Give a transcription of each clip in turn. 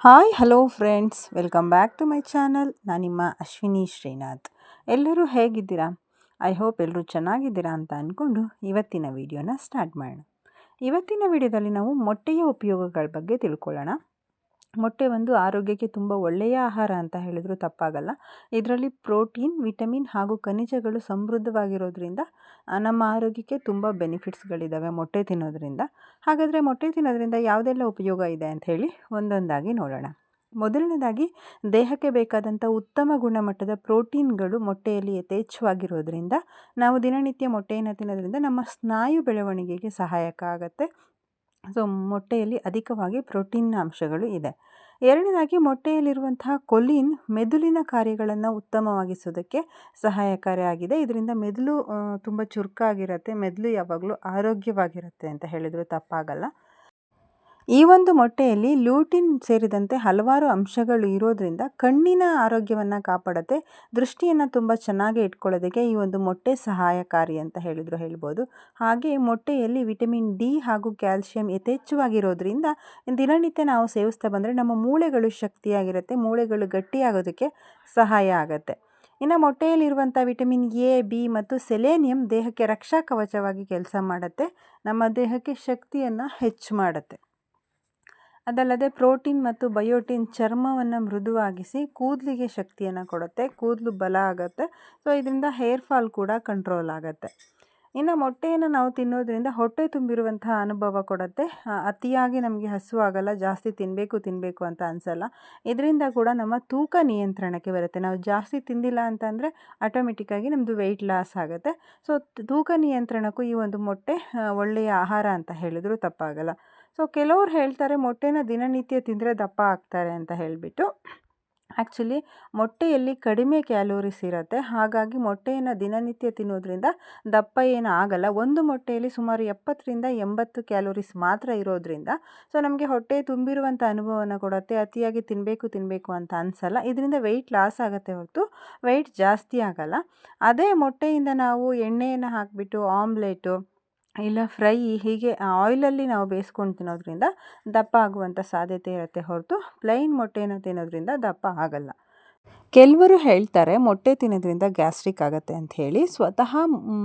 Hi hello friends, welcome back to my channel. ನಾನು ನಿಮ್ಮ ಅಶ್ವಿನಿ ಶ್ರೀನಾಥ್. ಎಲ್ಲರೂ ಹೇಗಿದ್ದೀರಾ? ಐ ಹೋಪ್ ಎಲ್ಲರೂ ಚೆನ್ನಾಗಿದ್ದೀರಾ ಅಂತ ಅಂದ್ಕೊಂಡು ಇವತ್ತಿನ ವಿಡಿಯೋನ ಸ್ಟಾರ್ಟ್ ಮಾಡೋಣ. ಇವತ್ತಿನ ವಿಡಿಯೋದಲ್ಲಿ ನಾವು ಮೊಟ್ಟೆಯ ಉಪಯೋಗಗಳ ಬಗ್ಗೆ ತಿಳ್ಕೊಳ್ಳೋಣ. ಮೊಟ್ಟೆ ಒಂದು ಆರೋಗ್ಯಕ್ಕೆ ತುಂಬ ಒಳ್ಳೆಯ ಆಹಾರ ಅಂತ ಹೇಳಿದರೂ ತಪ್ಪಾಗಲ್ಲ. ಇದರಲ್ಲಿ ಪ್ರೋಟೀನ್, ವಿಟಮಿನ್ ಹಾಗೂ ಖನಿಜಗಳು ಸಮೃದ್ಧವಾಗಿರೋದ್ರಿಂದ ನಮ್ಮ ಆರೋಗ್ಯಕ್ಕೆ ತುಂಬ ಬೆನಿಫಿಟ್ಸ್ಗಳಿದ್ದಾವೆ ಮೊಟ್ಟೆ ತಿನ್ನೋದ್ರಿಂದ. ಹಾಗಾದರೆ ಮೊಟ್ಟೆ ತಿನ್ನೋದ್ರಿಂದ ಯಾವುದೆಲ್ಲ ಉಪಯೋಗ ಇದೆ ಅಂತ ಹೇಳಿ ಒಂದೊಂದಾಗಿ ನೋಡೋಣ. ಮೊದಲನೇದಾಗಿ, ದೇಹಕ್ಕೆ ಬೇಕಾದಂಥ ಉತ್ತಮ ಗುಣಮಟ್ಟದ ಪ್ರೋಟೀನ್ಗಳು ಮೊಟ್ಟೆಯಲ್ಲಿ ಯಥೇಚ್ಛವಾಗಿರೋದ್ರಿಂದ ನಾವು ದಿನನಿತ್ಯ ಮೊಟ್ಟೆಯನ್ನು ತಿನ್ನೋದ್ರಿಂದ ನಮ್ಮ ಸ್ನಾಯು ಬೆಳವಣಿಗೆಗೆ ಸಹಾಯಕ ಆಗುತ್ತೆ. ಸೊ ಮೊಟ್ಟೆಯಲ್ಲಿ ಅಧಿಕವಾಗಿ ಪ್ರೋಟೀನ್ ಅಂಶಗಳು ಇದೆ. ಎರಡನೇದಾಗಿ, ಮೊಟ್ಟೆಯಲ್ಲಿರುವಂತಹ ಕೊಲಿನ್ ಮೆದುಳಿನ ಕಾರ್ಯಗಳನ್ನು ಉತ್ತಮವಾಗಿಸೋದಕ್ಕೆ ಸಹಾಯಕಾರಿಯಾಗಿದೆ. ಇದರಿಂದ ಮೆದುಳು ತುಂಬ ಚುರುಕಾಗಿರುತ್ತೆ, ಮೆದುಳು ಯಾವಾಗಲೂ ಆರೋಗ್ಯವಾಗಿರುತ್ತೆ ಅಂತ ಹೇಳಿದರೂ ತಪ್ಪಾಗಲ್ಲ. ಈ ಒಂದು ಮೊಟ್ಟೆಯಲ್ಲಿ ಲ್ಯೂಟಿನ್ ಸೇರಿದಂತೆ ಹಲವಾರು ಅಂಶಗಳು ಇರೋದ್ರಿಂದ ಕಣ್ಣಿನ ಆರೋಗ್ಯವನ್ನು ಕಾಪಾಡುತ್ತೆ. ದೃಷ್ಟಿಯನ್ನು ತುಂಬ ಚೆನ್ನಾಗಿ ಇಟ್ಕೊಳ್ಳೋದಕ್ಕೆ ಈ ಒಂದು ಮೊಟ್ಟೆ ಸಹಾಯಕಾರಿ ಅಂತ ಹೇಳಿದ್ರು ಹೇಳ್ಬೋದು. ಹಾಗೆ ಮೊಟ್ಟೆಯಲ್ಲಿ ವಿಟಮಿನ್ ಡಿ ಹಾಗೂ ಕ್ಯಾಲ್ಶಿಯಂ ಯಥೇಚ್ಛವಾಗಿರೋದ್ರಿಂದ ದಿನನಿತ್ಯ ನಾವು ಸೇವಿಸ್ತಾ ಬಂದರೆ ನಮ್ಮ ಮೂಳೆಗಳು ಶಕ್ತಿಯಾಗಿರುತ್ತೆ, ಮೂಳೆಗಳು ಗಟ್ಟಿಯಾಗೋದಕ್ಕೆ ಸಹಾಯ ಆಗುತ್ತೆ. ಇನ್ನು ಮೊಟ್ಟೆಯಲ್ಲಿರುವಂಥ ವಿಟಮಿನ್ ಎ, ಬಿ ಮತ್ತು ಸೆಲೇನಿಯಂ ದೇಹಕ್ಕೆ ರಕ್ಷಾ ಕವಚವಾಗಿ ಕೆಲಸ ಮಾಡುತ್ತೆ, ನಮ್ಮ ದೇಹಕ್ಕೆ ಶಕ್ತಿಯನ್ನು ಹೆಚ್ಚು ಮಾಡುತ್ತೆ. ಅದಲ್ಲದೆ ಪ್ರೋಟೀನ್ ಮತ್ತು ಬಯೋಟಿನ್ ಚರ್ಮವನ್ನು ಮೃದುವಾಗಿಸಿ ಕೂದಲಿಗೆ ಶಕ್ತಿಯನ್ನು ಕೊಡುತ್ತೆ, ಕೂದಲು ಬಲ ಆಗುತ್ತೆ. ಸೊ ಇದರಿಂದ ಹೇರ್ ಫಾಲ್ ಕೂಡ ಕಂಟ್ರೋಲ್ ಆಗುತ್ತೆ. ಇನ್ನು ಮೊಟ್ಟೆಯನ್ನು ನಾವು ತಿನ್ನೋದ್ರಿಂದ ಹೊಟ್ಟೆ ತುಂಬಿರುವಂತಹ ಅನುಭವ ಕೊಡುತ್ತೆ. ಅತಿಯಾಗಿ ನಮಗೆ ಹಸುವಾಗಲ್ಲ, ಜಾಸ್ತಿ ತಿನ್ನಬೇಕು ಅಂತ ಅನಿಸಲ್ಲ. ಇದರಿಂದ ಕೂಡ ನಮ್ಮ ತೂಕ ನಿಯಂತ್ರಣಕ್ಕೆ ಬರುತ್ತೆ. ನಾವು ಜಾಸ್ತಿ ತಿಂದಿಲ್ಲ ಅಂತಂದರೆ ಆಟೋಮೆಟಿಕ್ಕಾಗಿ ನಮ್ಮದು ವೆಯ್ಟ್ ಲಾಸ್ ಆಗುತ್ತೆ. ಸೊ ತೂಕ ನಿಯಂತ್ರಣಕ್ಕೂ ಈ ಒಂದು ಮೊಟ್ಟೆ ಒಳ್ಳೆಯ ಆಹಾರ ಅಂತ ಹೇಳಿದರೂ ತಪ್ಪಾಗಲ್ಲ. ಸೊ ಕೆಲವ್ರು ಹೇಳ್ತಾರೆ ಮೊಟ್ಟೆನ ದಿನನಿತ್ಯ ತಿಂದರೆ ದಪ್ಪ ಆಗ್ತಾರೆ ಅಂತ ಹೇಳಿಬಿಟ್ಟು. ಆ್ಯಕ್ಚುಲಿ ಮೊಟ್ಟೆಯಲ್ಲಿ ಕಡಿಮೆ ಕ್ಯಾಲೋರೀಸ್ ಇರುತ್ತೆ, ಹಾಗಾಗಿ ಮೊಟ್ಟೆಯನ್ನು ದಿನನಿತ್ಯ ತಿನ್ನೋದ್ರಿಂದ ದಪ್ಪ ಏನು ಆಗಲ್ಲ. ಒಂದು ಮೊಟ್ಟೆಯಲ್ಲಿ ಸುಮಾರು 70-80 ಕ್ಯಾಲೋರೀಸ್ ಮಾತ್ರ ಇರೋದ್ರಿಂದ ಸೊ ನಮಗೆ ಹೊಟ್ಟೆ ತುಂಬಿರುವಂಥ ಅನುಭವನ ಕೊಡುತ್ತೆ. ಅತಿಯಾಗಿ ತಿನ್ನಬೇಕು ಅಂತ ಅನಿಸಲ್ಲ. ಇದರಿಂದ ವೆಯ್ಟ್ ಲಾಸ್ ಆಗುತ್ತೆ ಹೊರತು ವೆಯ್ಟ್ ಜಾಸ್ತಿ ಆಗಲ್ಲ. ಅದೇ ಮೊಟ್ಟೆಯಿಂದ ನಾವು ಎಣ್ಣೆಯನ್ನು ಹಾಕಿಬಿಟ್ಟು ಆಮ್ಲೆಟು ಇಲ್ಲ ಫ್ರೈ ಹೀಗೆ ಆಯಿಲಲ್ಲಿ ನಾವು ಬೇಯಿಸ್ಕೊಂಡು ತಿನ್ನೋದ್ರಿಂದ ದಪ್ಪ ಆಗುವಂಥ ಸಾಧ್ಯತೆ ಇರುತ್ತೆ ಹೊರತು ಪ್ಲೈನ್ ಮೊಟ್ಟೆಯನ್ನು ತಿನ್ನೋದ್ರಿಂದ ದಪ್ಪ ಆಗಲ್ಲ. ಕೆಲವರು ಹೇಳ್ತಾರೆ ಮೊಟ್ಟೆ ತಿನ್ನೋದ್ರಿಂದ ಗ್ಯಾಸ್ಟ್ರಿಕ್ ಆಗುತ್ತೆ ಅಂತ ಹೇಳಿ. ಸ್ವತಃ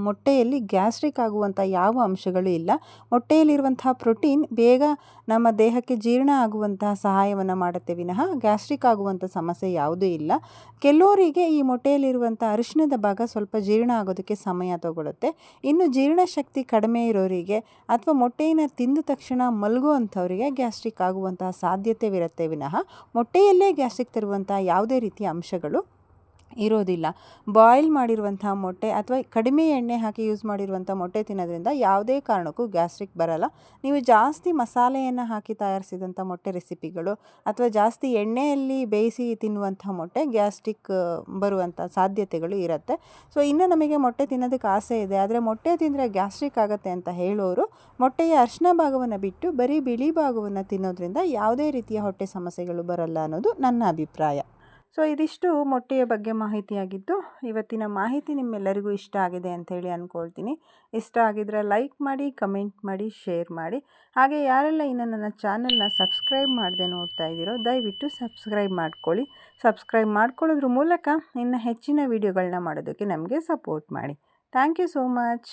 ಮೊಟ್ಟೆಯಲ್ಲಿ ಗ್ಯಾಸ್ಟ್ರಿಕ್ ಆಗುವಂಥ ಯಾವ ಅಂಶಗಳು ಇಲ್ಲ. ಮೊಟ್ಟೆಯಲ್ಲಿರುವಂತಹ ಪ್ರೋಟೀನ್ ಬೇಗ ನಮ್ಮ ದೇಹಕ್ಕೆ ಜೀರ್ಣ ಆಗುವಂತಹ ಸಹಾಯವನ್ನು ಮಾಡುತ್ತೆ ವಿನಃ ಗ್ಯಾಸ್ಟ್ರಿಕ್ ಆಗುವಂಥ ಸಮಸ್ಯೆ ಯಾವುದೂ ಇಲ್ಲ. ಕೆಲವರಿಗೆ ಈ ಮೊಟ್ಟೆಯಲ್ಲಿರುವಂಥ ಅರಿಶಿಣದ ಭಾಗ ಸ್ವಲ್ಪ ಜೀರ್ಣ ಆಗೋದಕ್ಕೆ ಸಮಯ ತಗೊಳುತ್ತೆ. ಇನ್ನು ಜೀರ್ಣಶಕ್ತಿ ಕಡಿಮೆ ಇರೋರಿಗೆ ಅಥವಾ ಮೊಟ್ಟೆಯನ್ನು ತಿಂದ ತಕ್ಷಣ ಮಲಗುವಂಥವರಿಗೆ ಗ್ಯಾಸ್ಟ್ರಿಕ್ ಆಗುವಂತಹ ಸಾಧ್ಯತೆವಿರುತ್ತೆ ವಿನಃ ಮೊಟ್ಟೆಯಲ್ಲೇ ಗ್ಯಾಸ್ಟ್ರಿಕ್ ತರುವಂಥ ಯಾವುದೇ ರೀತಿಯ ಅಂಶಗಳು ಇರೋದಿಲ್ಲ. ಬಾಯ್ಲ್ ಮಾಡಿರುವಂಥ ಮೊಟ್ಟೆ ಅಥವಾ ಕಡಿಮೆ ಎಣ್ಣೆ ಹಾಕಿ ಯೂಸ್ ಮಾಡಿರುವಂಥ ಮೊಟ್ಟೆ ತಿನ್ನೋದ್ರಿಂದ ಯಾವುದೇ ಕಾರಣಕ್ಕೂ ಗ್ಯಾಸ್ಟ್ರಿಕ್ ಬರಲ್ಲ. ನೀವು ಜಾಸ್ತಿ ಮಸಾಲೆಯನ್ನು ಹಾಕಿ ತಯಾರಿಸಿದಂಥ ಮೊಟ್ಟೆ ರೆಸಿಪಿಗಳು ಅಥವಾ ಜಾಸ್ತಿ ಎಣ್ಣೆಯಲ್ಲಿ ಬೇಯಿಸಿ ತಿನ್ನುವಂಥ ಮೊಟ್ಟೆ ಗ್ಯಾಸ್ಟ್ರಿಕ್ ಬರುವಂಥ ಸಾಧ್ಯತೆಗಳು ಇರುತ್ತೆ. ಸೊ ಇನ್ನು ನಮಗೆ ಮೊಟ್ಟೆ ತಿನ್ನೋದಕ್ಕೆ ಆಸೆ ಇದೆ, ಆದರೆ ಮೊಟ್ಟೆ ತಿಂದರೆ ಗ್ಯಾಸ್ಟ್ರಿಕ್ ಆಗುತ್ತೆ ಅಂತ ಹೇಳೋರು ಮೊಟ್ಟೆಯ ಅರಿಶಿನ ಭಾಗವನ್ನು ಬಿಟ್ಟು ಬರೀ ಬಿಳಿ ಭಾಗವನ್ನು ತಿನ್ನೋದ್ರಿಂದ ಯಾವುದೇ ರೀತಿಯ ಹೊಟ್ಟೆ ಸಮಸ್ಯೆಗಳು ಬರಲ್ಲ ಅನ್ನೋದು ನನ್ನ ಅಭಿಪ್ರಾಯ. ಸೊ ಇದಿಷ್ಟು ಮೊಟ್ಟೆಯ ಬಗ್ಗೆ ಮಾಹಿತಿಯಾಗಿದ್ದು, ಇವತ್ತಿನ ಮಾಹಿತಿ ನಿಮ್ಮೆಲ್ಲರಿಗೂ ಇಷ್ಟ ಆಗಿದೆ ಅಂಥೇಳಿ ಅಂದ್ಕೊಳ್ತೀನಿ. ಇಷ್ಟ ಆಗಿದ್ರೆ ಲೈಕ್ ಮಾಡಿ, ಕಮೆಂಟ್ ಮಾಡಿ, ಶೇರ್ ಮಾಡಿ. ಹಾಗೆ ಯಾರೆಲ್ಲ ಇನ್ನು ನನ್ನ ಚಾನಲ್ನ ಸಬ್ಸ್ಕ್ರೈಬ್ ಮಾಡದೆ ನೋಡ್ತಾ ಇದ್ದೀರೋ ದಯವಿಟ್ಟು ಸಬ್ಸ್ಕ್ರೈಬ್ ಮಾಡ್ಕೊಳ್ಳಿ. ಸಬ್ಸ್ಕ್ರೈಬ್ ಮಾಡ್ಕೊಳ್ಳೋದ್ರ ಮೂಲಕ ಇನ್ನು ಹೆಚ್ಚಿನ ವಿಡಿಯೋಗಳನ್ನ ಮಾಡೋದಕ್ಕೆ ನಮಗೆ ಸಪೋರ್ಟ್ ಮಾಡಿ. Thank you so much.